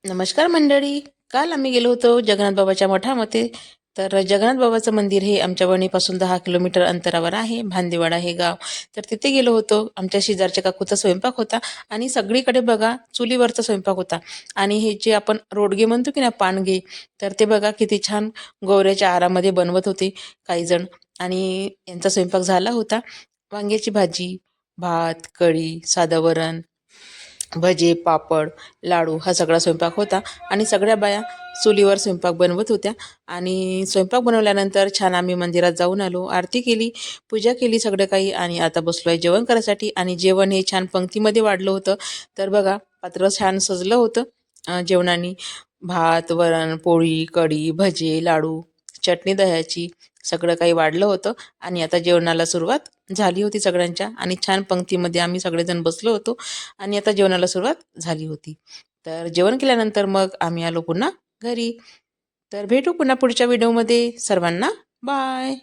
नमस्कार मंडळी. काल आम्ही गेलो होतो जगन्नाथ बाबाच्या मठामध्ये. तर जगन्नाथ बाबाचं मंदिर हे आमच्या वणीपासून 10 किलोमीटर अंतरावर आहे. भांदेवाडा हे गाव. तर तिथे गेलो होतो. आमच्या शेजारच्या काकूचा स्वयंपाक होता आणि सगळीकडे बघा चुलीवरचा स्वयंपाक होता. आणि हे जे आपण रोडगे म्हणतो की ना, पानगे, तर ते बघा किती छान गोवऱ्याच्या आरामध्ये बनवत होते काही जण. आणि यांचा स्वयंपाक झाला होता. वांग्याची भाजी, भात, कढी, साधं वरण, भजे, पापड, लाडू हा सगळा स्वयंपाक होता. आणि सगळ्या बाया चुलीवर स्वयंपाक बनवत होत्या. आणि स्वयंपाक बनवल्यानंतर छान आम्ही मंदिरात जाऊन आलो, आरती केली, पूजा केली सगळं काही. आणि आता बसलो आहे जेवण करायसाठी. आणि जेवण हे छान पंक्तीमध्ये वाढलं होतं. तर बघा पात्र छान सजलं होतं जेवणाने. भात, वरण, पोळी, कढी, भजे, लाडू, चटणी दह्याची सगळं काही वाढलं होतं. आणि आता जेवणाला सुरुवात झाली होती सगळ्यांच्या. आणि छान पंक्तीमध्ये आम्ही सगळेजण बसलो होतो. आणि आता जेवणाला सुरुवात झाली होती. तर जेवण केल्यानंतर मग आम्ही आलो पुन्हा घरी. तर भेटू पुन्हा पुढच्या व्हिडिओमध्ये. सर्वांना बाय.